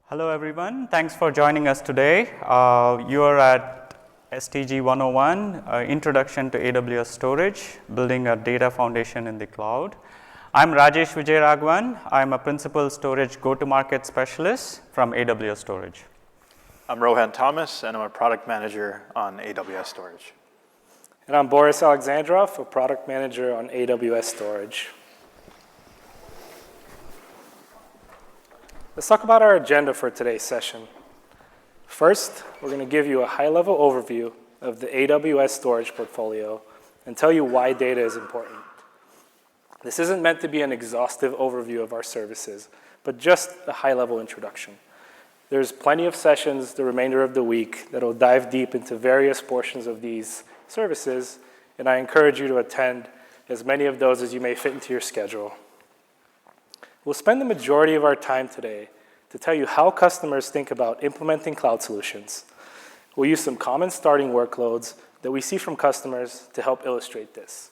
Hello everyone, thanks for joining us today. You are at STG101, Introduction to AWS Storage, Building a Data Foundation in the Cloud. I'm Rajesh Vijayaraghavan. I'm a Principal Storage Go-to-Market Specialist from AWS Storage. I'm Rohan Thomas, and I'm a Product Manager on AWS Storage. And I'm Boris Alexandrov, a Product Manager on AWS Storage. Let's talk about our agenda for today's session. First, we're going to give you a high-level overview of the AWS storage portfolio and tell you why data is important. This isn't meant to be an exhaustive overview of our services, but just a high-level introduction. There's plenty of sessions the remainder of the week that will dive deep into various portions of these services, and I encourage you to attend as many of those as you may fit into your schedule. We'll spend the majority of our time today to tell you how customers think about implementing cloud solutions. We'll use some common starting workloads that we see from customers to help illustrate this.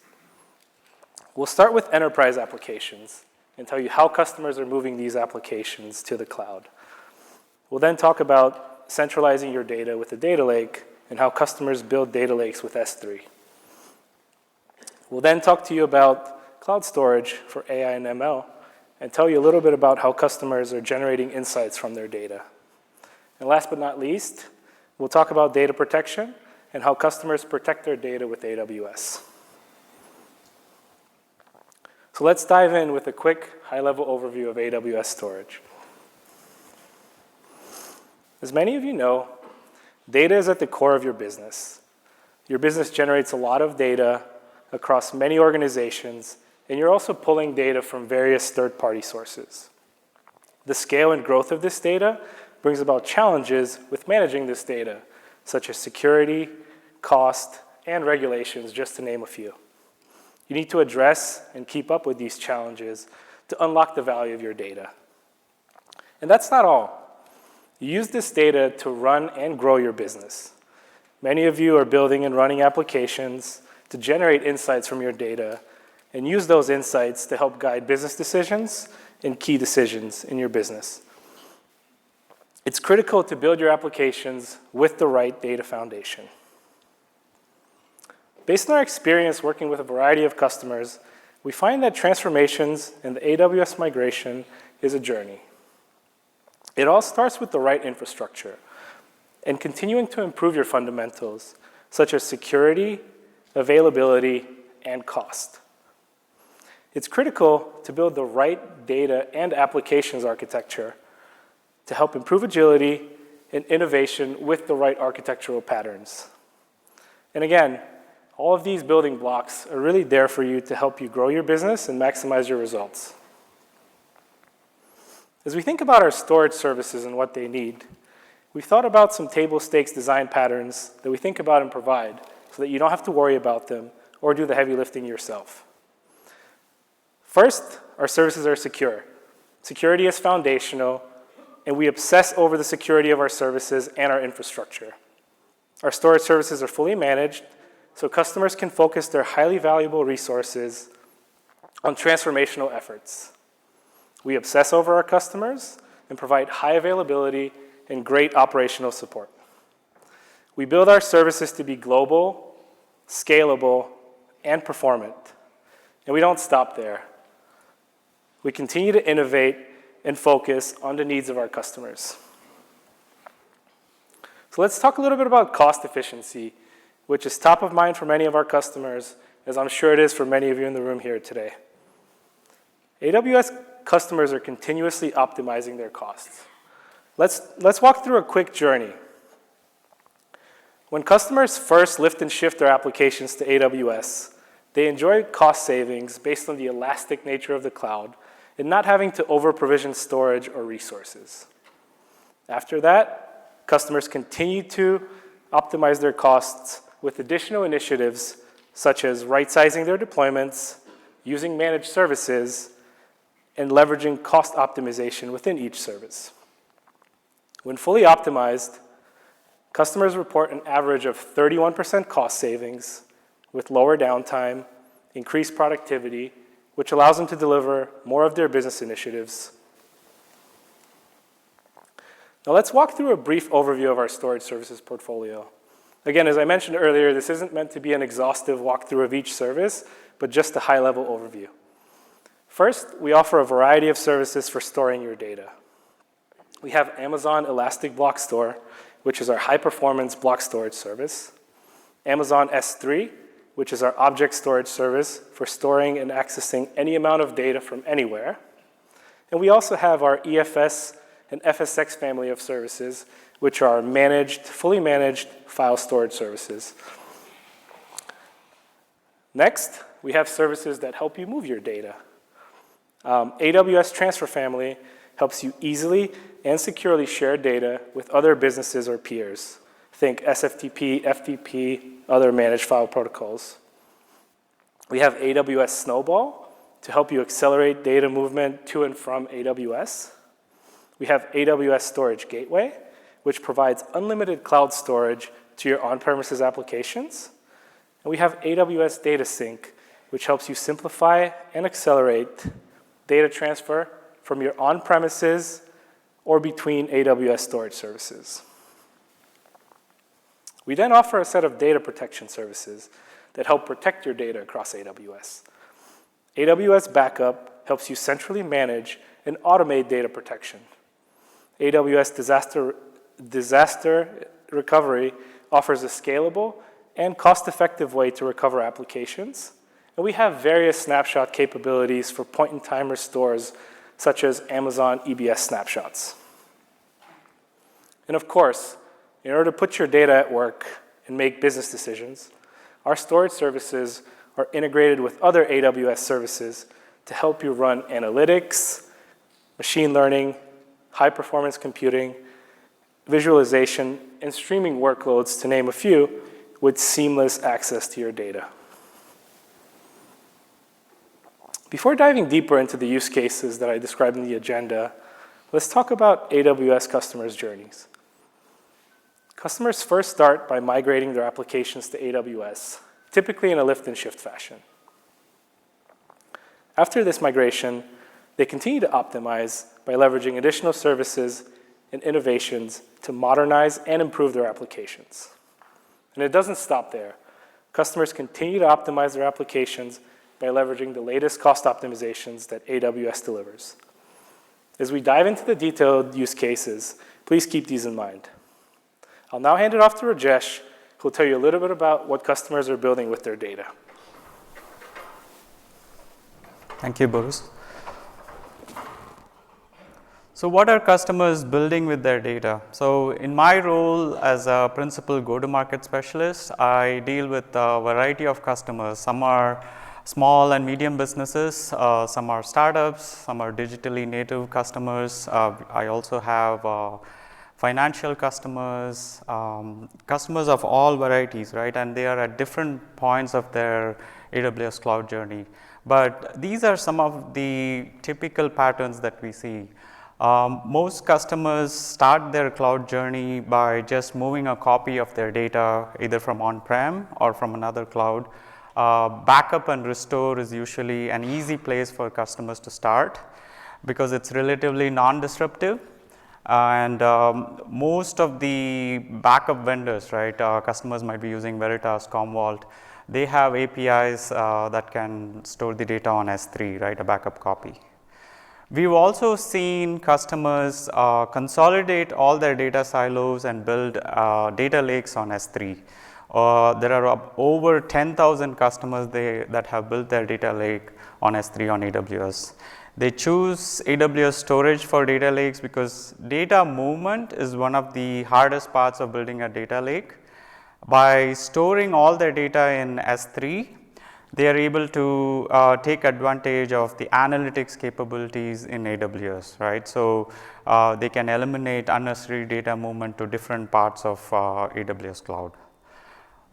We'll start with enterprise applications and tell you how customers are moving these applications to the cloud. We'll then talk about centralizing your data with a data lake and how customers build data lakes with S3. We'll then talk to you about cloud storage for AI and ML and tell you a little bit about how customers are generating insights from their data. And last but not least, we'll talk about data protection and how customers protect their data with AWS. So let's dive in with a quick high-level overview of AWS storage. As many of you know, data is at the core of your business. Your business generates a lot of data across many organizations, and you're also pulling data from various third-party sources. The scale and growth of this data brings about challenges with managing this data, such as security, cost, and regulations, just to name a few. You need to address and keep up with these challenges to unlock the value of your data. And that's not all. You use this data to run and grow your business. Many of you are building and running applications to generate insights from your data and use those insights to help guide business decisions and key decisions in your business. It's critical to build your applications with the right data foundation. Based on our experience working with a variety of customers, we find that transformations and the AWS migration is a journey. It all starts with the right infrastructure and continuing to improve your fundamentals, such as security, availability, and cost. It's critical to build the right data and applications architecture to help improve agility and innovation with the right architectural patterns. And again, all of these building blocks are really there for you to help you grow your business and maximize your results. As we think about our storage services and what they need, we've thought about some table stakes design patterns that we think about and provide so that you don't have to worry about them or do the heavy lifting yourself. First, our services are secure. Security is foundational, and we obsess over the security of our services and our infrastructure. Our storage services are fully managed, so customers can focus their highly valuable resources on transformational efforts. We obsess over our customers and provide high availability and great operational support. We build our services to be global, scalable, and performant. And we don't stop there. We continue to innovate and focus on the needs of our customers. So let's talk a little bit about cost efficiency, which is top of mind for many of our customers, as I'm sure it is for many of you in the room here today. AWS customers are continuously optimizing their costs. Let's walk through a quick journey. When customers first lift and shift their applications to AWS, they enjoy cost savings based on the elastic nature of the cloud and not having to over-provision storage or resources. After that, customers continue to optimize their costs with additional initiatives such as right-sizing their deployments, using managed services, and leveraging cost optimization within each service. When fully optimized, customers report an average of 31% cost savings with lower downtime, increased productivity, which allows them to deliver more of their business initiatives. Now let's walk through a brief overview of our storage services portfolio. Again, as I mentioned earlier, this isn't meant to be an exhaustive walkthrough of each service, but just a high-level overview. First, we offer a variety of services for storing your data. We have Amazon Elastic Block Store, which is our high-performance block storage service. Amazon S3, which is our object storage service for storing and accessing any amount of data from anywhere. And we also have our EFS and FSX family of services, which are fully managed file storage services. Next, we have services that help you move your data. AWS Transfer Family helps you easily and securely share data with other businesses or peers. Think SFTP, FTP, other managed file protocols. We have AWS Snowball to help you accelerate data movement to and from AWS. We have AWS Storage Gateway, which provides unlimited cloud storage to your on-premises applications. And we have AWS Data Sync, which helps you simplify and accelerate data transfer from your on-premises or between AWS storage services. We then offer a set of data protection services that help protect your data across AWS. AWS Backup helps you centrally manage and automate data protection. AWS Disaster Recovery offers a scalable and cost-effective way to recover applications. And we have various snapshot capabilities for point-in-time restores, such as Amazon EBS snapshots. And of course, in order to put your data at work and make business decisions, our storage services are integrated with other AWS services to help you run analytics, machine learning, high-performance computing, visualization, and streaming workloads, to name a few, with seamless access to your data. Before diving deeper into the use cases that I described in the agenda, let's talk about AWS customers' journeys. Customers first start by migrating their applications to AWS, typically in a lift and shift fashion. After this migration, they continue to optimize by leveraging additional services and innovations to modernize and improve their applications. And it doesn't stop there. Customers continue to optimize their applications by leveraging the latest cost optimizations that AWS delivers. As we dive into the detailed use cases, please keep these in mind. I'll now hand it off to Rajesh, who will tell you a little bit about what customers are building with their data. Thank you, Boris. So what are customers building with their data? So in my role as a principal go-to-market specialist, I deal with a variety of customers. Some are small and medium businesses, some are startups, some are digitally native customers. I also have financial customers, customers of all varieties, right? And they are at different points of their AWS cloud journey. But these are some of the typical patterns that we see. Most customers start their cloud journey by just moving a copy of their data either from on-prem or from another cloud. Backup and restore is usually an easy place for customers to start because it's relatively non-disruptive. And most of the backup vendors, right, customers might be using Veritas, Commvault, they have APIs that can store the data on S3, right, a backup copy. We've also seen customers consolidate all their data silos and build data lakes on S3. There are over 10,000 customers that have built their data lake on S3 on AWS. They choose AWS storage for data lakes because data movement is one of the hardest parts of building a data lake. By storing all their data in S3, they are able to take advantage of the analytics capabilities in AWS, right? So they can eliminate unnecessary data movement to different parts of AWS cloud.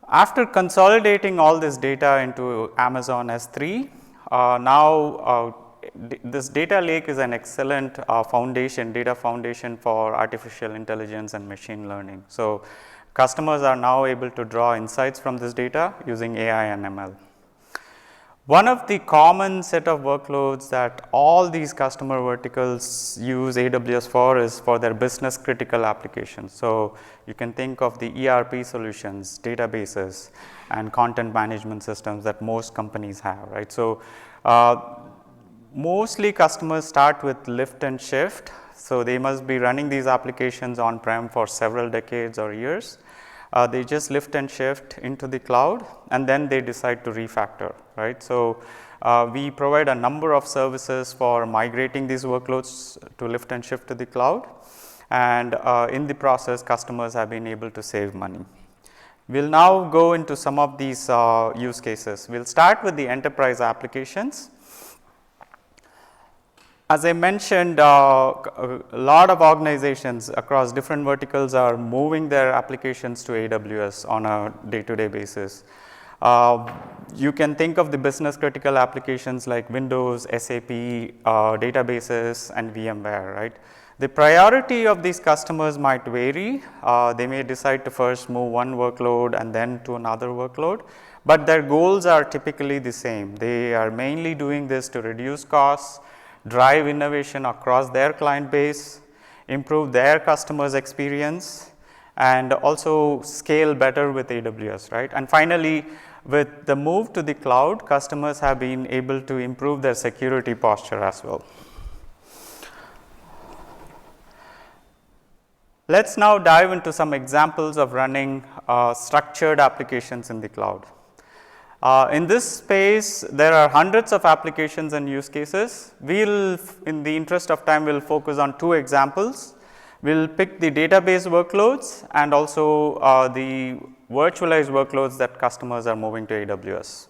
After consolidating all this data into Amazon S3, now this data lake is an excellent data foundation for artificial intelligence and machine learning. So customers are now able to draw insights from this data using AI and ML. One of the common set of workloads that all these customer verticals use AWS for is for their business critical applications. So, you can think of the ERP solutions, databases and content management systems that most companies have, right. So, mostly customers start with lift and shift. So, they must be running these applications on-prem for several decades or years. They just lift and shift into the cloud and then they decide to refactor, right. So, we provide a number of services for migrating these workloads to lift and shift to the cloud, and in the process customers have been able to save money. We will now go into some of these use cases. We will start with the enterprise applications. As I mentioned, a lot of organizations across different verticals are moving their applications to AWS on a day-to-day basis. You can think of the business critical applications like Windows, SAP, databases and VMware, right. The priority of these customers might vary. They may decide to first move one workload and then to another workload, but their goals are typically the same. They are mainly doing this to reduce costs, drive innovation across their client base, improve their customers' experience and also scale better with AWS, right. And finally, with the move to the cloud, customers have been able to improve their security posture as well. Let us now dive into some examples of running structured applications in the cloud. In this space, there are hundreds of applications and use cases. We will, in the interest of time, we will focus on two examples. We will pick the database workloads and also the virtualized workloads that customers are moving to AWS.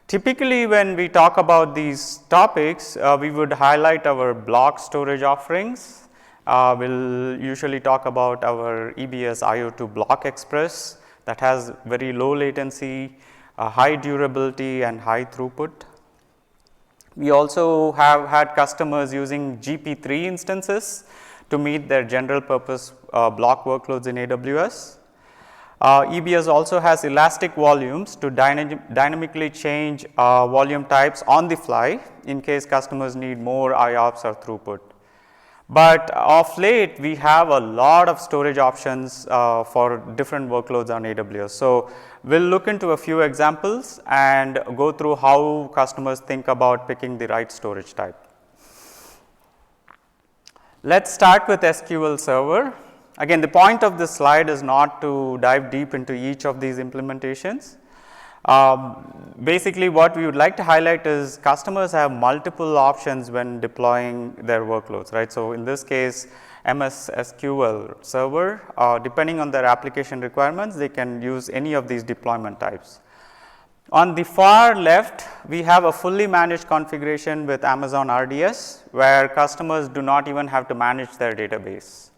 Typically, when we talk about these topics, we would highlight our block storage offerings. We will usually talk about our EBS IO2 Block Express that has very low latency, high durability and high throughput. We also have had customers using GP3 instances to meet their general purpose block workloads in AWS. EBS also has elastic volumes to dynamically change volume types on the fly in case customers need more IOPS or throughput. But of late, we have a lot of storage options for different workloads on AWS. So, we will look into a few examples and go through how customers think about picking the right storage type. Let us start with SQL Server. Again, the point of this slide is not to dive deep into each of these implementations. Basically, what we would like to highlight is customers have multiple options when deploying their workloads, right. So, in this case, MS SQL Server, depending on their application requirements, they can use any of these deployment types. On the far left, we have a fully managed configuration with Amazon RDS, where customers do not even have to manage their database.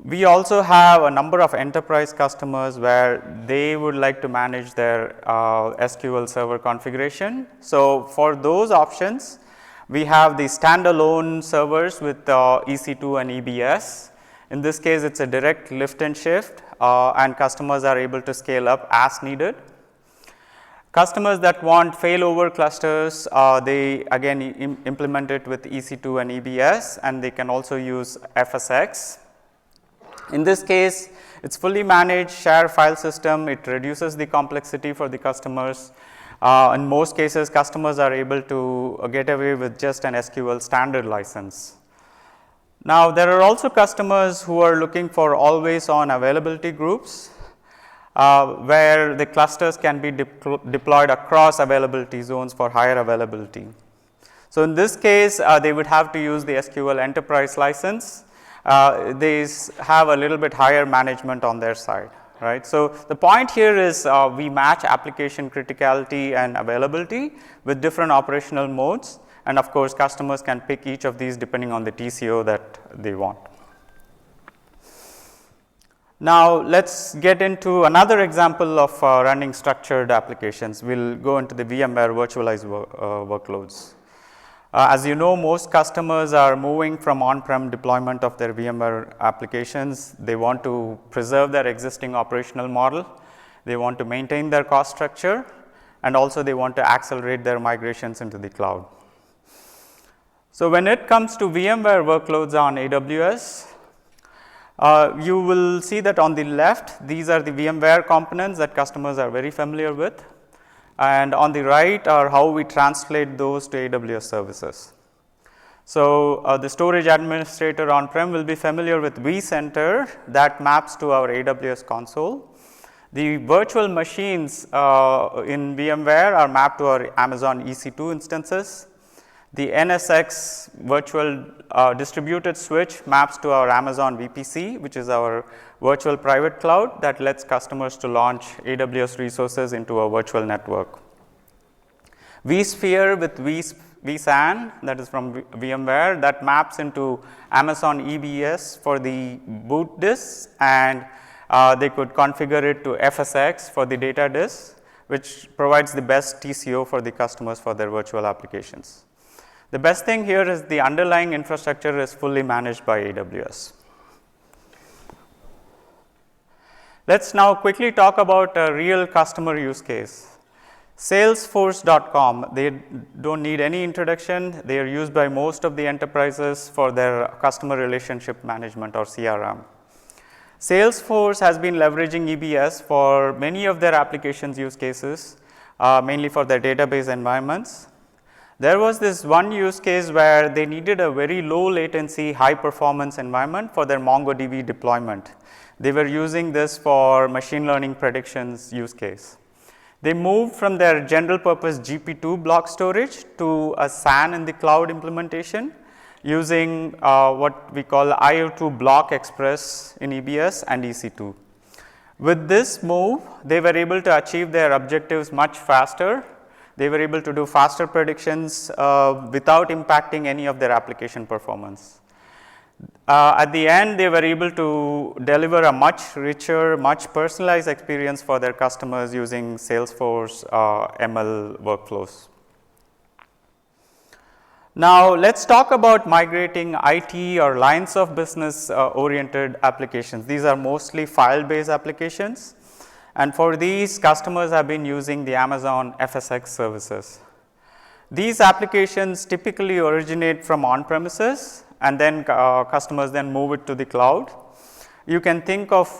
We also have a number of enterprise customers where they would like to manage their SQL Server configuration. So, for those options, we have the standalone servers with EC2 and EBS. In this case, it is a direct lift and shift and customers are able to scale up as needed. Customers that want failover clusters, they again implement it with EC2 and EBS and they can also use FSX. In this case, it is fully managed share file system, it reduces the complexity for the customers. In most cases, customers are able to get away with just an SQL standard license. Now, there are also customers who are looking for always on availability groups, where the clusters can be deployed across availability zones for higher availability. So, in this case, they would have to use the SQL enterprise license. These have a little bit higher management on their side, right. So, the point here is we match application criticality and availability with different operational modes, and of course, customers can pick each of these depending on the TCO that they want. Now, let us get into another example of running structured applications. We will go into the VMware virtualized workloads. As you know, most customers are moving from on-prem deployment of their VMware applications. They want to preserve their existing operational model. They want to maintain their cost structure and also they want to accelerate their migrations into the cloud. So, when it comes to VMware workloads on AWS, you will see that on the left, these are the VMware components that customers are very familiar with, and on the right are how we translate those to AWS services. So, the storage administrator on-prem will be familiar with vCenter that maps to our AWS console. The virtual machines in VMware are mapped to our Amazon EC2 instances. The NSX virtual distributed switch maps to our Amazon VPC, which is our virtual private cloud that lets customers to launch AWS resources into a virtual network. vSphere with vSAN, that is from VMware, that maps into Amazon EBS for the boot disk, and they could configure it to FSX for the data disk, which provides the best TCO for the customers for their virtual applications. The best thing here is the underlying infrastructure is fully managed by AWS. Let's now quickly talk about a real customer use case. Salesforce.com, they don't need any introduction. They are used by most of the enterprises for their customer relationship management or CRM. Salesforce has been leveraging EBS for many of their applications use cases, mainly for their database environments. There was this one use case where they needed a very low latency, high performance environment for their MongoDB deployment. They were using this for machine learning predictions use case. They moved from their general purpose GP2 block storage to a SAN in the cloud implementation using what we call IO2 block express in EBS and EC2. With this move, they were able to achieve their objectives much faster. They were able to do faster predictions without impacting any of their application performance. At the end, they were able to deliver a much richer, much personalized experience for their customers using Salesforce ML workflows. Now, let's talk about migrating IT or lines of business oriented applications. These are mostly file based applications. And for these, customers have been using the Amazon FSx services. These applications typically originate from on-premises, and then customers then move it to the cloud. You can think of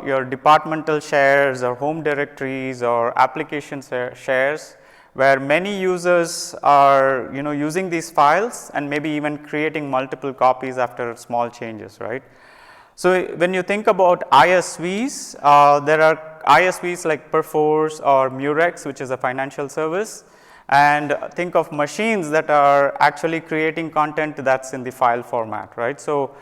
your departmental shares or home directories or application shares, where many users are using these files and maybe even creating multiple copies after small changes, right? So, when you think about ISVs, there are ISVs like Perforce or Murex, which is a financial service, and think of machines that are actually creating content that's in the file format, right. So,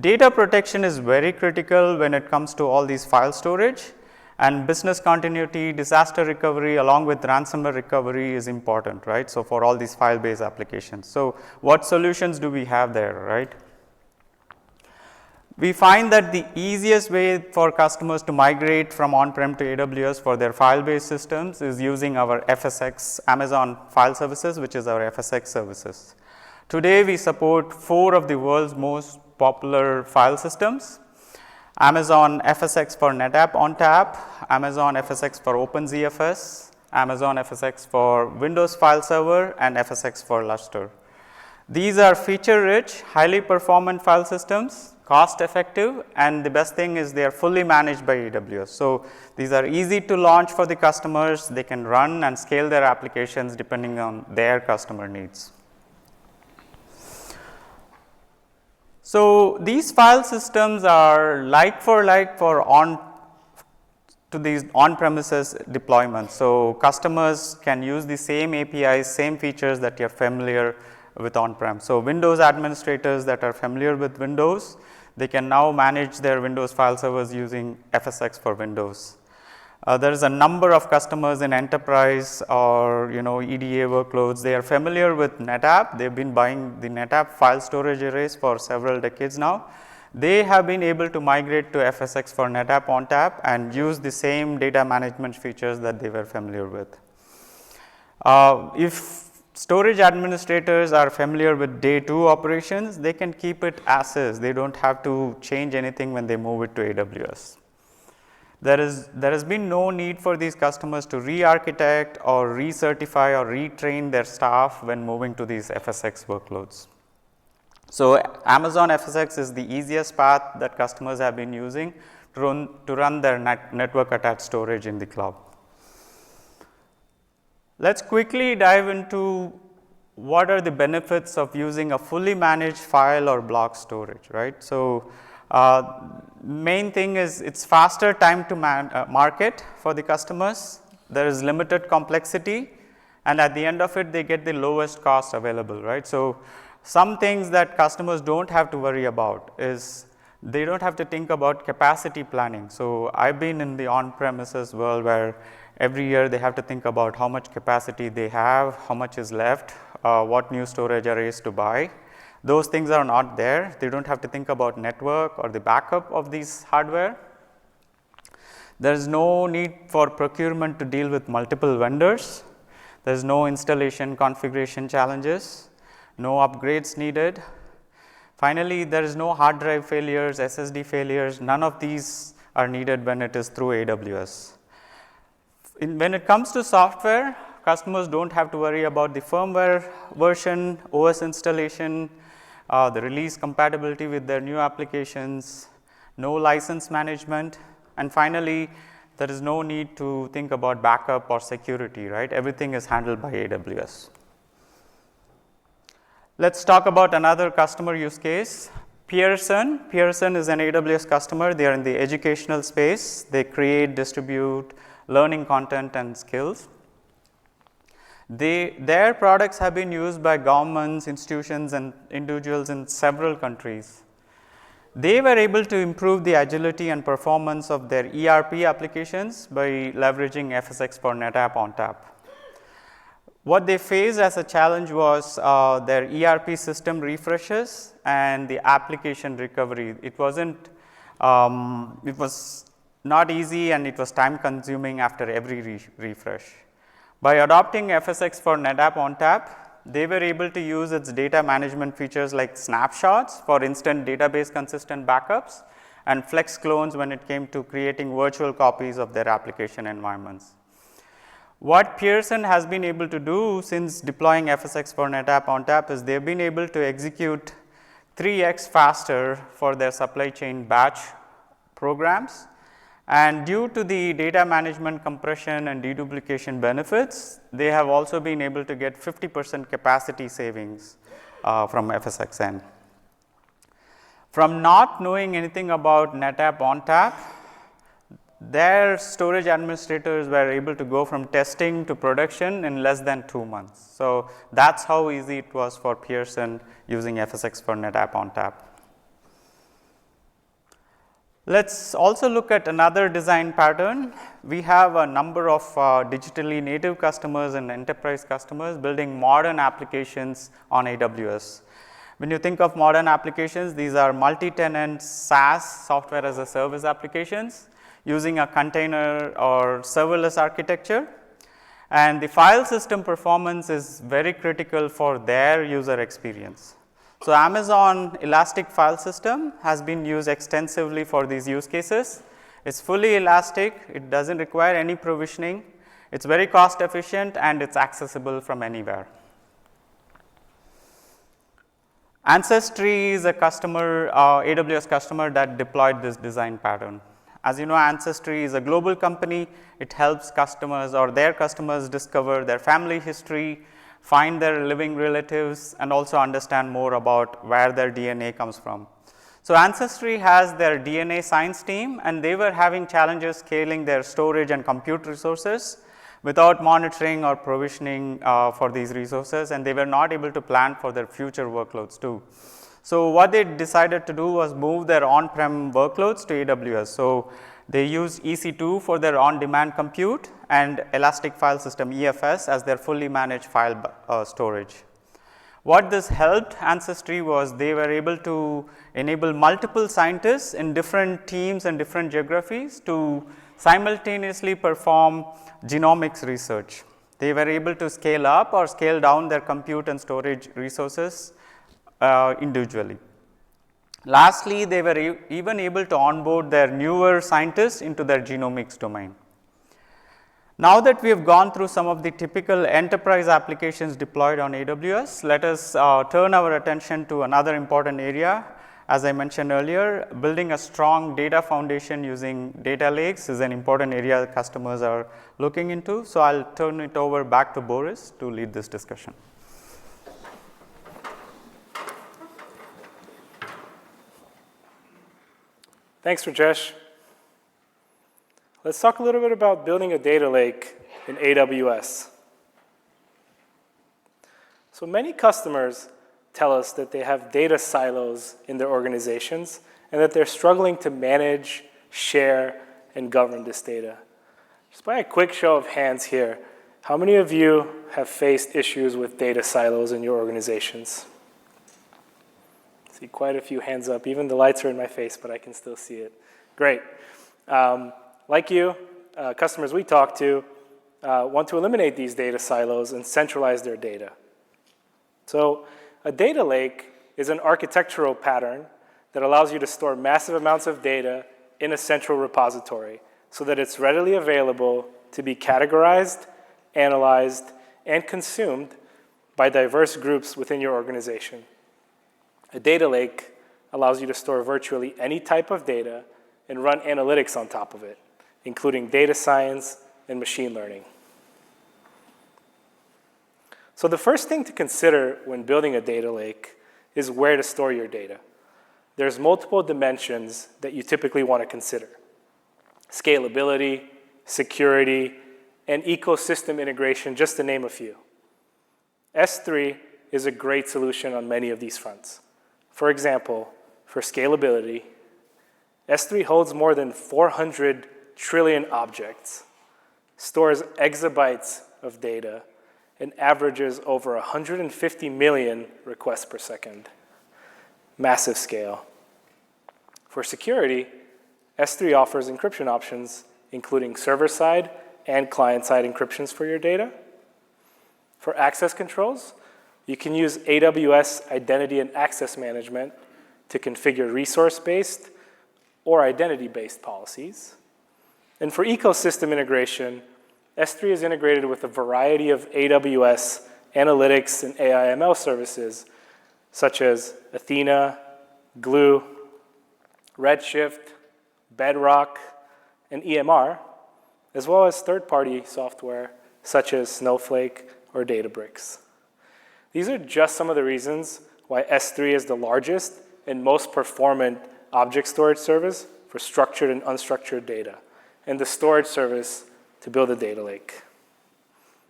data protection is very critical when it comes to all these file storage, and business continuity, disaster recovery along with ransomware recovery is important, right. So, for all these file based applications. So, what solutions do we have there, right? We find that the easiest way for customers to migrate from on-prem to AWS for their file-based systems is using our FSx Amazon File Services, which is our FSx services. Today, we support 4 of the world's most popular file systems: Amazon FSx for NetApp ONTAP, Amazon FSx for OpenZFS, Amazon FSx for Windows File Server, and FSx for Lustre. These are feature-rich, highly performant file systems, cost effective, and the best thing is they are fully managed by AWS. So, these are easy to launch for the customers. They can run and scale their applications depending on their customer needs. So, these file systems are like for these on-premises deployments. So, customers can use the same APIs, same features that you are familiar with on-prem. So, Windows administrators that are familiar with Windows, they can now manage their Windows file servers using FSx for Windows. There is a number of customers in enterprise or EDA workloads. They are familiar with NetApp. They've been buying the NetApp file storage arrays for several decades now. They have been able to migrate to FSx for NetApp ONTAP and use the same data management features that they were familiar with. If storage administrators are familiar with day 2 operations, they can keep it as is. They don't have to change anything when they move it to AWS. There has been no need for these customers to re-architect or recertify or retrain their staff when moving to these FSx workloads. So Amazon FSx is the easiest path that customers have been using to run their network attached storage in the cloud. Let's quickly dive into what are the benefits of using a fully managed file or block storage, right? So main thing is it's faster time to market for the customers. There is limited complexity, and at the end of it, they get the lowest cost available, right? So some things that customers don't have to worry about is they don't have to think about capacity planning. So I've been in the on-premises world where every year they have to think about how much capacity they have, how much is left, what new storage arrays to buy. Those things are not there. They don't have to think about network or the backup of these hardware. There is no need for procurement to deal with multiple vendors. There is no installation configuration challenges, no upgrades needed. Finally, there is no hard drive failures, SSD failures. None of these are needed when it is through AWS. When it comes to software, customers don't have to worry about the firmware version, OS installation, the release compatibility with their new applications, no license management, and finally, there is no need to think about backup or security, right? Everything is handled by AWS. Let's talk about another customer use case, Pearson. Pearson is an AWS customer. They are in the educational space. They create, distribute learning content and skills. Their products have been used by governments, institutions, and individuals in several countries. They were able to improve the agility and performance of their ERP applications by leveraging FSx for NetApp ONTAP. What they faced as a challenge was their ERP system refreshes and the application recovery. It was not easy, and it was time consuming after every refresh. By adopting FSx for NetApp ONTAP, they were able to use its data management features like snapshots for instant database consistent backups and flex clones when it came to creating virtual copies of their application environments. What Pearson has been able to do since deploying FSx for NetApp ONTAP is they have been able to execute 3x faster for their supply chain batch programs. And due to the data management compression and deduplication benefits, they have also been able to get 50% capacity savings from FSxN. From not knowing anything about NetApp ONTAP, their storage administrators were able to go from testing to production in less than 2 months. So that's how easy it was for Pearson using FSx for NetApp ONTAP. Let's also look at another design pattern. We have a number of digitally native customers and enterprise customers building modern applications on AWS. When you think of modern applications, these are multi-tenant SaaS, software as a service applications, using a container or serverless architecture. And the file system performance is very critical for their user experience. So Amazon Elastic File System has been used extensively for these use cases. It's fully elastic, it doesn't require any provisioning, it's very cost efficient, and it's accessible from anywhere. Ancestry is a customer, AWS customer that deployed this design pattern. As you know, Ancestry is a global company. It helps customers or their customers discover their family history, find their living relatives, and also understand more about where their DNA comes from. So Ancestry has their DNA science team, and they were having challenges scaling their storage and compute resources without monitoring or provisioning for these resources, and they were not able to plan for their future workloads too. So what they decided to do was move their on-prem workloads to AWS. So they use EC2 for their on-demand compute and Elastic File System EFS as their fully managed file storage. What this helped Ancestry was they were able to enable multiple scientists in different teams and different geographies to simultaneously perform genomics research. They were able to scale up or scale down their compute and storage resources individually. Lastly, they were even able to onboard their newer scientists into their genomics domain. Now that we have gone through some of the typical enterprise applications deployed on AWS, let us turn our attention to another important area. As I mentioned earlier, building a strong data foundation using data lakes is an important area that customers are looking into. So, I will turn it over back to Boris to lead this discussion. Thanks, Rajesh. Let's talk a little bit about building a data lake in AWS. So many customers tell us that they have data silos in their organizations and that they're struggling to manage, share, and govern this data. Just by a quick show of hands here, how many of you have faced issues with data silos in your organizations? I see quite a few hands up. Even the lights are in my face, but I can still see it. Great. Like you, customers we talk to want to eliminate these data silos and centralize their data. So a data lake is an architectural pattern that allows you to store massive amounts of data in a central repository so that it's readily available to be categorized, analyzed, and consumed by diverse groups within your organization. A data lake allows you to store virtually any type of data and run analytics on top of it, including data science and machine learning. So the first thing to consider when building a data lake is where to store your data. There's multiple dimensions that you typically want to consider: scalability, security, and ecosystem integration, just to name a few. S3 is a great solution on many of these fronts. For example, for scalability, S3 holds more than 400 trillion objects, stores exabytes of data, and averages over 150 million requests per second. Massive scale. For security, S3 offers encryption options, including server-side and client-side encryptions for your data. For access controls, you can use AWS Identity and Access Management to configure resource-based or identity-based policies. And for ecosystem integration, S3 is integrated with a variety of AWS analytics and AI/ML services, such as Athena, Glue, Redshift, Bedrock, and EMR, as well as third-party software such as Snowflake or Databricks. These are just some of the reasons why S3 is the largest and most performant object storage service for structured and unstructured data, and the storage service to build a data lake.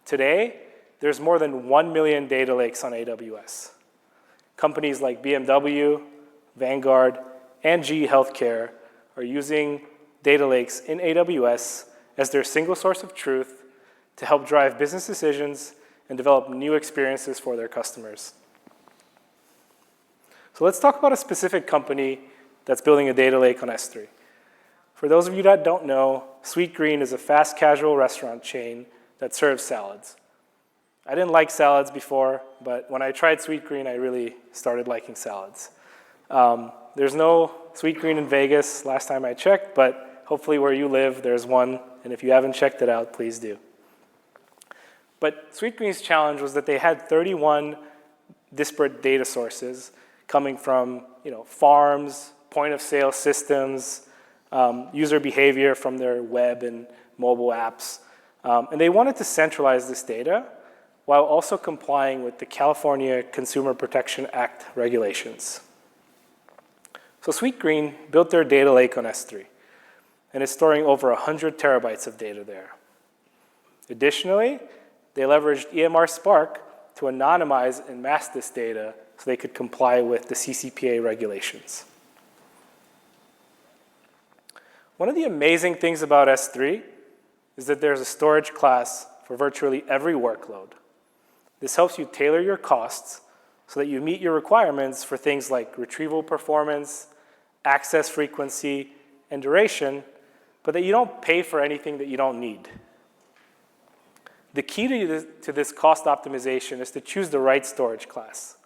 Today, there's more than 1 million data lakes on AWS. Companies like BMW, Vanguard, and GE Healthcare are using data lakes in AWS as their single source of truth to help drive business decisions and develop new experiences for their customers. So let's talk about a specific company that's building a data lake on S3. For those of you that don't know, Sweetgreen is a fast casual restaurant chain that serves salads. I didn't like salads before, but when I tried Sweetgreen, I really started liking salads. There's no Sweetgreen in Vegas last time I checked, but hopefully where you live, there's one, and if you haven't checked it out, please do. But Sweetgreen's challenge was that they had 31 disparate data sources coming from farms, point-of-sale systems, user behavior from their web and mobile apps. And they wanted to centralize this data while also complying with the California Consumer Protection Act regulations. So Sweetgreen built their data lake on S3, and is storing over 100 terabytes of data there. Additionally, they leveraged EMR Spark to anonymize and mask this data so they could comply with the CCPA regulations. One of the amazing things about S3 is that there's a storage class for virtually every workload. This helps you tailor your costs so that you meet your requirements for things like retrieval performance, access frequency, and duration, but that you don't pay for anything that you don't need. The key to this cost optimization is to choose the right storage class.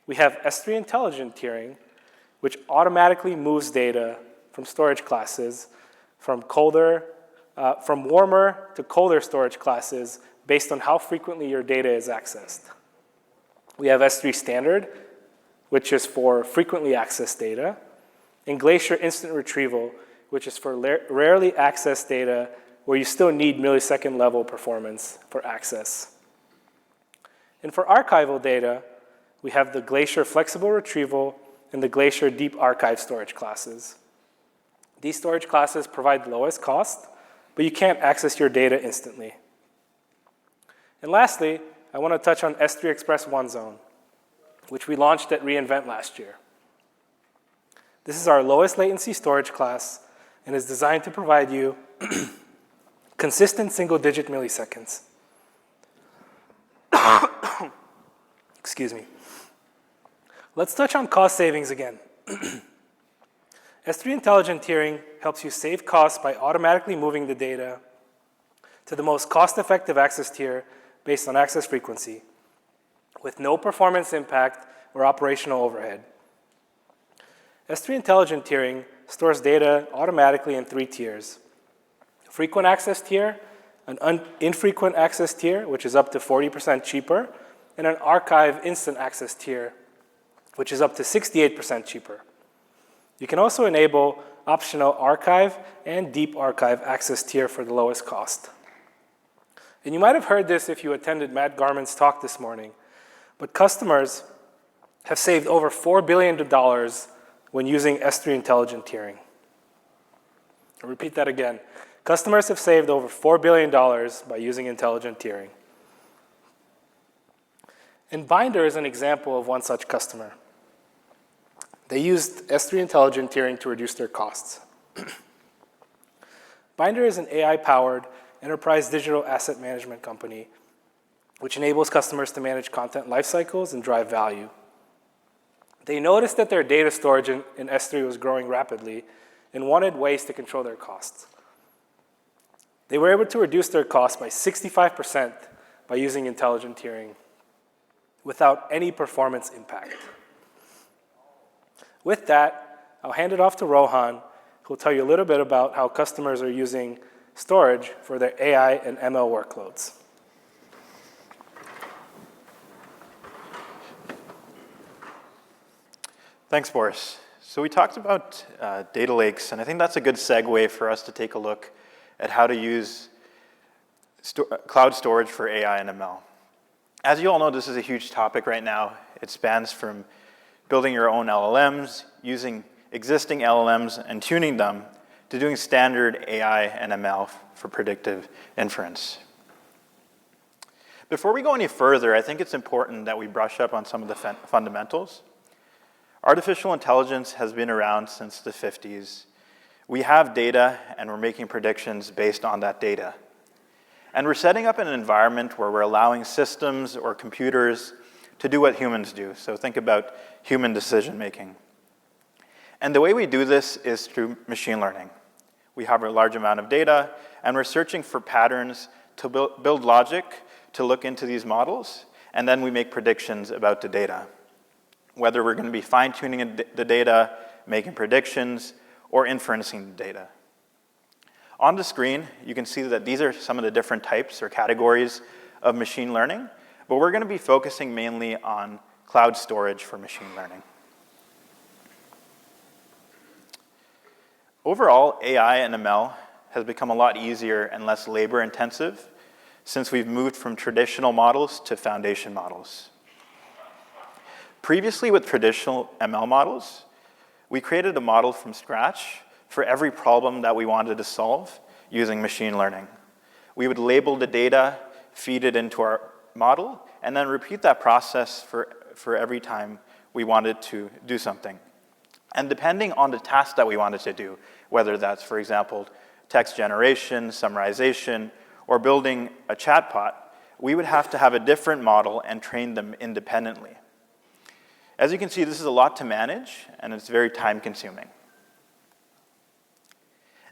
We have S3 Intelligent tiering, which automatically moves data from storage classes from warmer to colder storage classes based on how frequently your data is accessed. We have S3 Standard, which is for frequently accessed data, and Glacier Instant Retrieval, which is for rarely accessed data where you still need millisecond level performance for access. And for archival data, we have the Glacier Flexible Retrieval and the Glacier Deep Archive storage classes. These storage classes provide the lowest cost, but you can't access your data instantly. And lastly, I want to touch on S3 Express OneZone, which we launched at reInvent last year. This is our lowest latency storage class and is designed to provide you consistent single-digit milliseconds. Excuse me. Let's touch on cost savings again. S3 Intelligent Tiering helps you save costs by automatically moving the data to the most cost-effective access tier based on access frequency, with no performance impact or operational overhead. S3 Intelligent Tiering stores data automatically in 3 tiers: a frequent access tier, an infrequent access tier, which is up to 40% cheaper, and an archive instant access tier, which is up to 68% cheaper. You can also enable optional archive and deep archive access tier for the lowest cost. And you might have heard this if you attended Matt Garman's talk this morning, but customers have saved over $4 billion when using S3 Intelligent Tiering. I'll repeat that again. Customers have saved over $4 billion by using Intelligent Tiering. And Binder is an example of one such customer. They used S3 Intelligent Tiering to reduce their costs. Binder is an AI-powered enterprise digital asset management company which enables customers to manage content lifecycles and drive value. They noticed that their data storage in S3 was growing rapidly and wanted ways to control their costs. They were able to reduce their costs by 65% by using Intelligent Tiering without any performance impact. With that, I'll hand it off to Rohan, who will tell you a little bit about how customers are using storage for their AI and ML workloads. Thanks, Boris. So we talked about data lakes, and I think that's a good segue for us to take a look at how to use cloud storage for AI and ML. As you all know, this is a huge topic right now. It spans from building your own LLMs, using existing LLMs and tuning them, to doing standard AI and ML for predictive inference. Before we go any further, I think it's important that we brush up on some of the fundamentals. Artificial intelligence has been around since the 50s. We have data, and we're making predictions based on that data. And we're setting up an environment where we're allowing systems or computers to do what humans do. So think about human decision-making. And the way we do this is through machine learning. We have a large amount of data, and we're searching for patterns to build logic to look into these models, and then we make predictions about the data. Whether we're going to be fine-tuning the data, making predictions, or inferencing the data. On the screen, you can see that these are some of the different types or categories of machine learning, but we're going to be focusing mainly on cloud storage for machine learning. Overall, AI and ML has become a lot easier and less labor-intensive since we've moved from traditional models to foundation models. Previously, with traditional ML models, we created a model from scratch for every problem that we wanted to solve using machine learning. We would label the data, feed it into our model, and then repeat that process for every time we wanted to do something. And depending on the task that we wanted to do, whether that's, for example, text generation, summarization, or building a chatbot, we would have to have a different model and train them independently. As you can see, this is a lot to manage, and it's very time-consuming.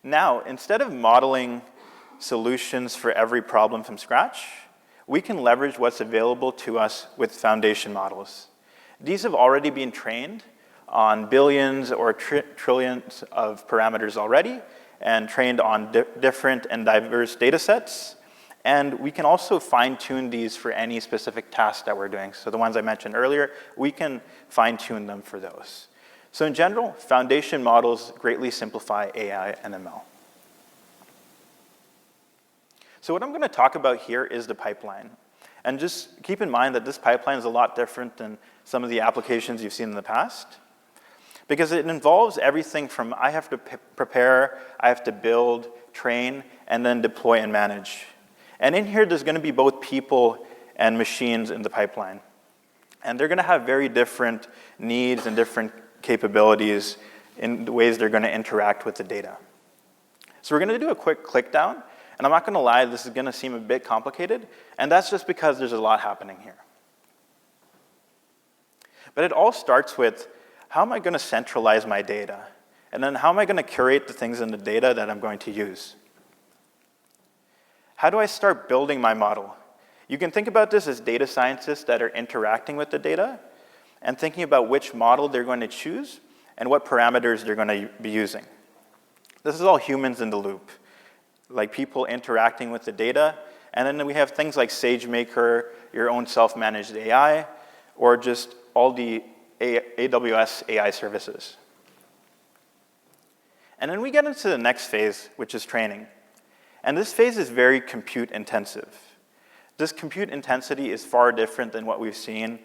Now, instead of modeling solutions for every problem from scratch, we can leverage what's available to us with foundation models. These have already been trained on billions or trillions of parameters already and trained on different and diverse data sets. And we can also fine-tune these for any specific task that we're doing. So the ones I mentioned earlier, we can fine-tune them for those. So in general, foundation models greatly simplify AI and ML. So what I'm going to talk about here is the pipeline. And just keep in mind that this pipeline is a lot different than some of the applications you've seen in the past, because it involves everything from I have to prepare, I have to build, train, and then deploy and manage. And in here, there's going to be both people and machines in the pipeline. And they're going to have very different needs and different capabilities in the ways they're going to interact with the data. So we're going to do a quick click down. And I'm not going to lie, this is going to seem a bit complicated. And that's just because there's a lot happening here. But it all starts with, how am I going to centralize my data? And then how am I going to curate the things in the data that I'm going to use? How do I start building my model? You can think about this as data scientists that are interacting with the data and thinking about which model they're going to choose and what parameters they're going to be using. This is all humans in the loop, like people interacting with the data. And then we have things like SageMaker, your own self-managed AI, or just all the AWS AI services. And then we get into the next phase, which is training. And this phase is very compute intensive. This compute intensity is far different than what we've seen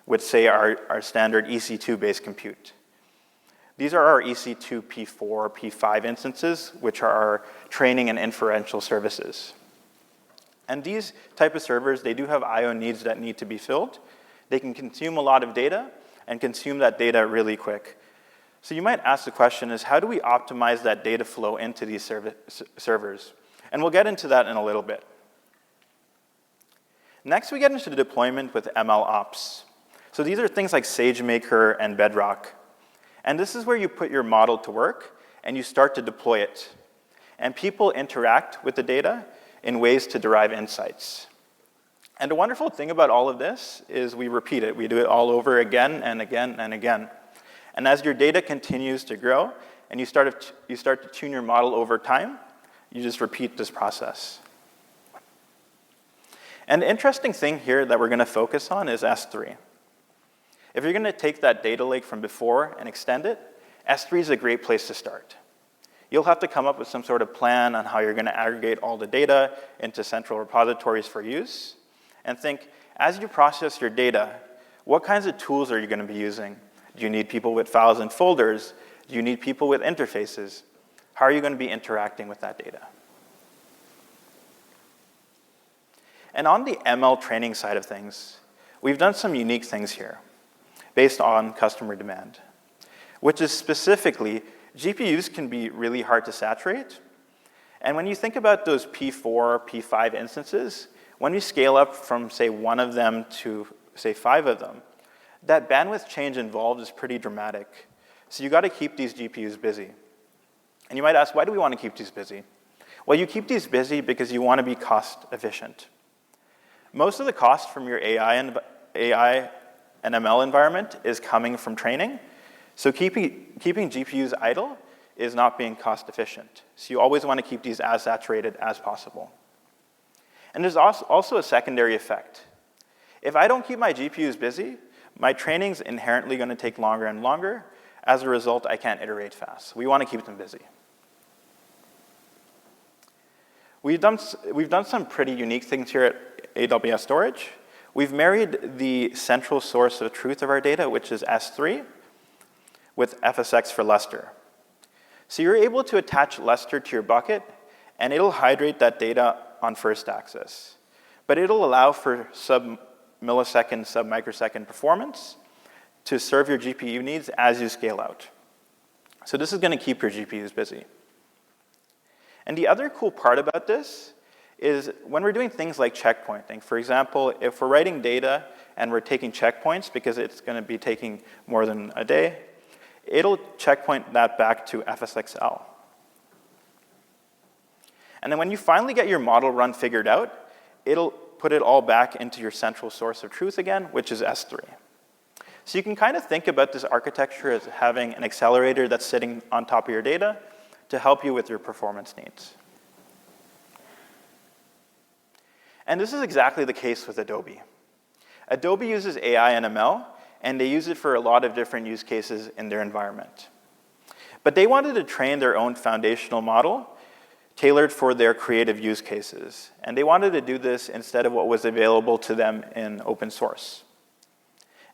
with, say, our standard EC2-based compute. These are our EC2 P4, P5 instances, which are our training and inferential services. And these type of servers, they do have I/O needs that need to be filled. They can consume a lot of data and consume that data really quick. So you might ask the question is, how do we optimize that data flow into these servers? And we'll get into that in a little bit. Next, we get into the deployment with ML ops. So these are things like SageMaker and Bedrock. And this is where you put your model to work and you start to deploy it. And people interact with the data in ways to derive insights. And the wonderful thing about all of this is we repeat it. We do it all over again and again and again. And as your data continues to grow and you start to tune your model over time, you just repeat this process. And the interesting thing here that we're going to focus on is S3. If you're going to take that data lake from before and extend it, S3 is a great place to start. You'll have to come up with some sort of plan on how you're going to aggregate all the data into central repositories for use. And think, as you process your data, what kinds of tools are you going to be using? Do you need people with files and folders? Do you need people with interfaces? How are you going to be interacting with that data? And on the ML training side of things, we've done some unique things here based on customer demand, which is specifically, GPUs can be really hard to saturate. And when you think about those P4, P5 instances, when we scale up from, say, 1 of them to, say, 5 of them, that bandwidth change involved is pretty dramatic. So you got to keep these GPUs busy. And you might ask, why do we want to keep these busy? Well, you keep these busy because you want to be cost efficient. Most of the cost from your AI and ML environment is coming from training. So keeping GPUs idle is not being cost efficient. So you always want to keep these as saturated as possible. And there's also a secondary effect. If I don't keep my GPUs busy, my training's inherently going to take longer and longer. As a result, I can't iterate fast. We want to keep them busy. We've done some pretty unique things here at AWS Storage. We've married the central source of truth of our data, which is S3, with FSX for Lustre. So you're able to attach Lustre to your bucket, and it'll hydrate that data on first access. But it'll allow for sub-millisecond, sub-microsecond performance to serve your GPU needs as you scale out. So this is going to keep your GPUs busy. And the other cool part about this is when we're doing things like checkpointing. For example, if we're writing data and we're taking checkpoints because it's going to be taking more than a day, it'll checkpoint that back to FSXL. And then when you finally get your model run figured out, it'll put it all back into your central source of truth again, which is S3. So you can kind of think about this architecture as having an accelerator that's sitting on top of your data to help you with your performance needs. And this is exactly the case with Adobe. Adobe uses AI and ML, and they use it for a lot of different use cases in their environment. But they wanted to train their own foundational model tailored for their creative use cases. And they wanted to do this instead of what was available to them in open source.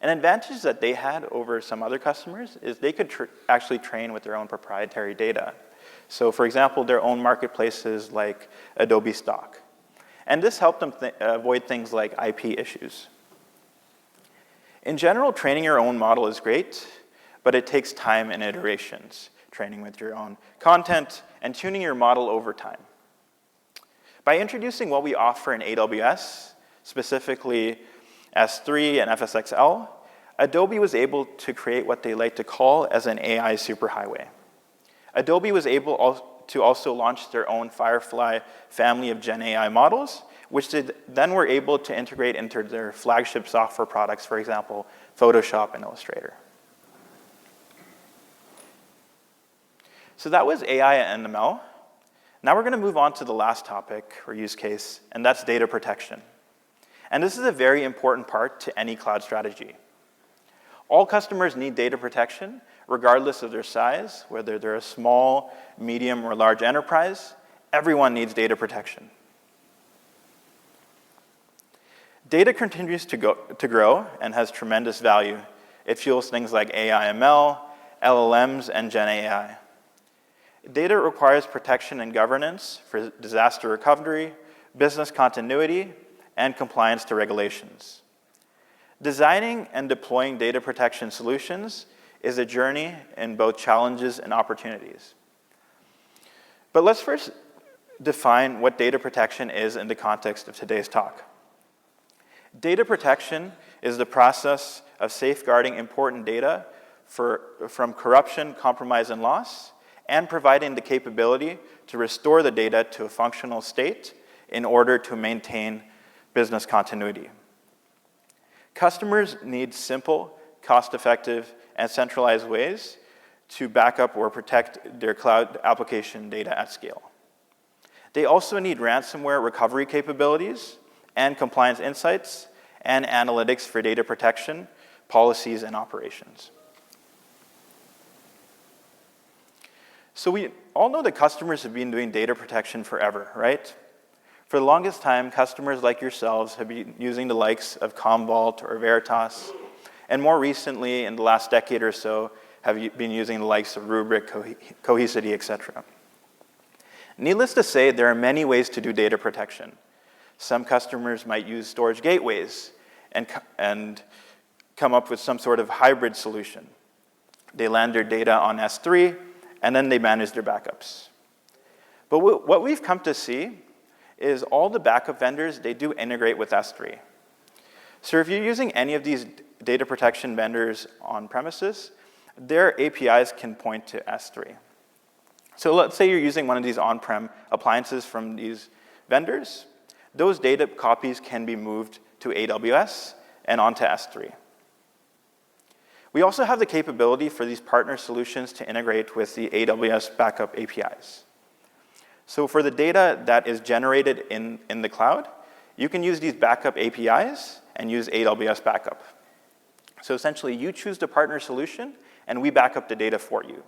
An advantage that they had over some other customers is they could actually train with their own proprietary data. So for example, their own marketplaces like Adobe Stock. And this helped them avoid things like IP issues. In general, training your own model is great, but it takes time and iterations, training with your own content and tuning your model over time. By introducing what we offer in AWS, specifically S3 and FSXL, Adobe was able to create what they like to call as an AI superhighway. Adobe was able to also launch their own Firefly family of Gen AI models, which they then were able to integrate into their flagship software products, for example, Photoshop and Illustrator. So that was AI and ML. Now we're going to move on to the last topic or use case, and that's data protection. And this is a very important part to any cloud strategy. All customers need data protection, regardless of their size, whether they're a small, medium, or large enterprise. Everyone needs data protection. Data continues to grow and has tremendous value. It fuels things like AI, ML, LLMs, and Gen AI. Data requires protection and governance for disaster recovery, business continuity, and compliance to regulations. Designing and deploying data protection solutions is a journey in both challenges and opportunities. But let's first define what data protection is in the context of today's talk. Data protection is the process of safeguarding important data from corruption, compromise, and loss, and providing the capability to restore the data to a functional state in order to maintain business continuity. Customers need simple, cost-effective, and centralized ways to back up or protect their cloud application data at scale. They also need ransomware recovery capabilities and compliance insights and analytics for data protection, policies, and operations. So we all know that customers have been doing data protection forever, right? For the longest time, customers like yourselves have been using the likes of Commvault or Veritas, and more recently, in the last decade or so, have been using the likes of Rubrik, Cohesity, etc. Needless to say, there are many ways to do data protection. Some customers might use storage gateways and come up with some sort of hybrid solution. They land their data on S3, and then they manage their backups. But what we've come to see is all the backup vendors, they do integrate with S3. So if you're using any of these data protection vendors on premises, their APIs can point to S3. So let's say you're using one of these on-prem appliances from these vendors. Those data copies can be moved to AWS and onto S3. We also have the capability for these partner solutions to integrate with the AWS backup APIs. So for the data that is generated in the cloud, you can use these backup APIs and use AWS backup. So essentially, you choose the partner solution, and we back up the data for you.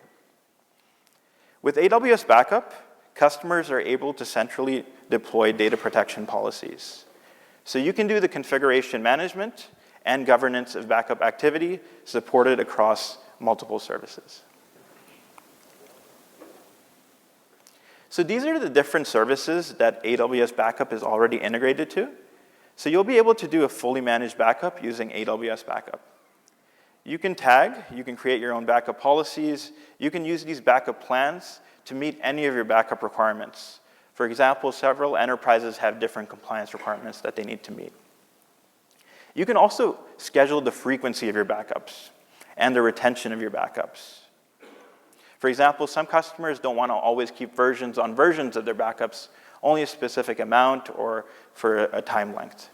With AWS backup, customers are able to centrally deploy data protection policies. So you can do the configuration management and governance of backup activity supported across multiple services. So these are the different services that AWS Backup is already integrated to. So you'll be able to do a fully managed backup using AWS Backup. You can tag, you can create your own backup policies, you can use these backup plans to meet any of your backup requirements. For example, several enterprises have different compliance requirements that they need to meet. You can also schedule the frequency of your backups and the retention of your backups. For example, some customers don't want to always keep versions on versions of their backups, only a specific amount or for a time length.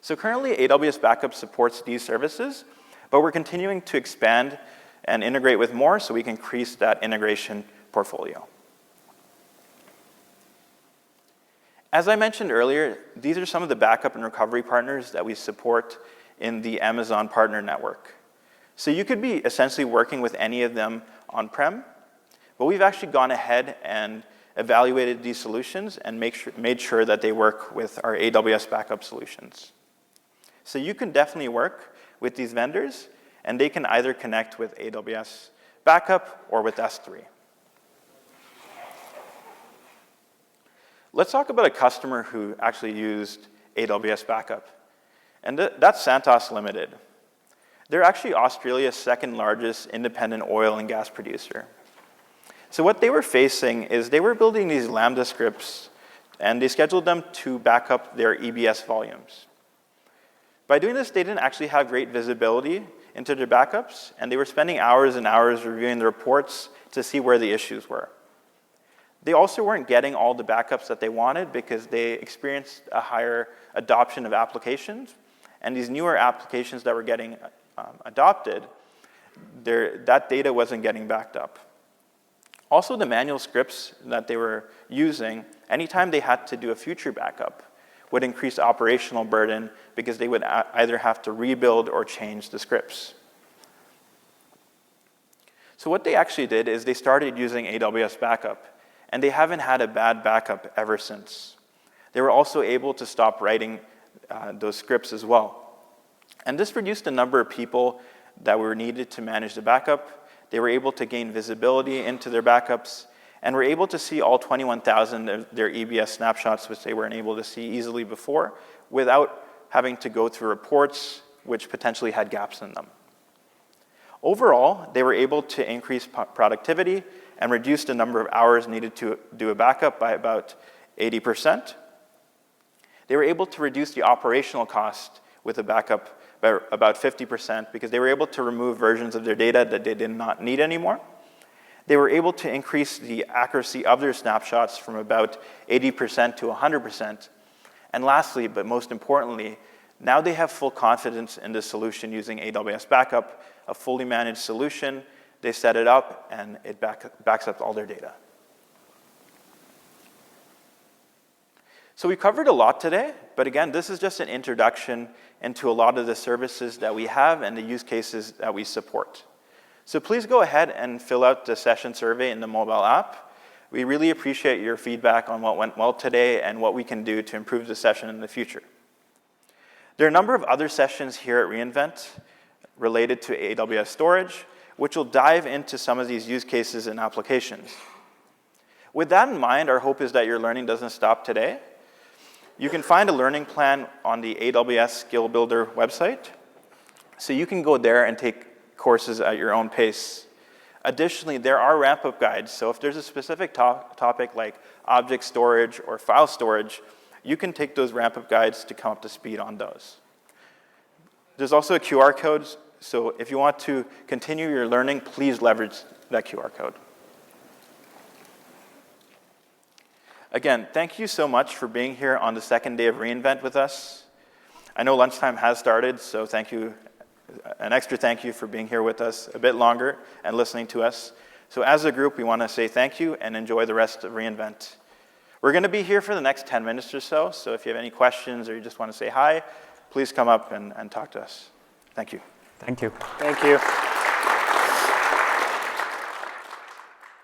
So currently, AWS Backup supports these services, But we're continuing to expand and integrate with more so we can increase that integration portfolio. As I mentioned earlier, these are some of the backup and recovery partners that we support in the Amazon Partner Network. So you could be essentially working with any of them on-prem, but we've actually gone ahead and evaluated these solutions and made sure that they work with our AWS backup solutions. So you can definitely work with these vendors, and they can either connect with AWS backup or with S3. Let's talk about a customer who actually used AWS backup, and that's Santos Limited. They're actually Australia's second largest independent oil and gas producer. So what they were facing is they were building these Lambda scripts, and they scheduled them to back up their EBS volumes. By doing this, they didn't actually have great visibility into their backups, and they were spending hours and hours reviewing the reports to see where the issues were. They also weren't getting all the backups that they wanted because they experienced a higher adoption of applications, and these newer applications that were getting adopted, that data wasn't getting backed up. Also, the manual scripts that they were using, anytime they had to do a future backup, would increase operational burden because they would either have to rebuild or change the scripts. So what they actually did is they started using AWS backup, and they haven't had a bad backup ever since. They were also able to stop writing those scripts as well. And this reduced the number of people that were needed to manage the backup. They were able to gain visibility into their backups, and were able to see all 21,000 of their EBS snapshots, which they weren't able to see easily before, without having to go through reports which potentially had gaps in them. Overall, they were able to increase productivity and reduce the number of hours needed to do a backup by about 80%. They were able to reduce the operational cost with a backup by about 50% because they were able to remove versions of their data that they did not need anymore. They were able to increase the accuracy of their snapshots from about 80% to 100%. And lastly, but most importantly, now they have full confidence in this solution using AWS Backup, a fully managed solution. They set it up, and it backs up all their data. So we covered a lot today, but again, this is just an introduction into a lot of the services that we have and the use cases that we support. So please go ahead and fill out the session survey in the mobile app. We really appreciate your feedback on what went well today and what we can do to improve the session in the future. There are a number of other sessions here at reInvent related to AWS storage, which will dive into some of these use cases and applications. With that in mind, our hope is that your learning doesn't stop today. You can find a learning plan on the AWS Skill Builder website, so you can go there and take courses at your own pace. Additionally, there are ramp-up guides, so if there's a specific topic like object storage or file storage, you can take those ramp-up guides to come up to speed on those. There's also a QR code, so if you want to continue your learning, please leverage that QR code. Again, thank you so much for being here on the second day of reInvent with us. I know lunchtime has started, so thank you, an extra thank you for being here with us a bit longer and listening to us. So as a group, we want to say thank you and enjoy the rest of reInvent. We're going to be here for the next 10 minutes or so if you have any questions or you just want to say hi, please come up and talk to us. Thank you. Thank you. Thank you.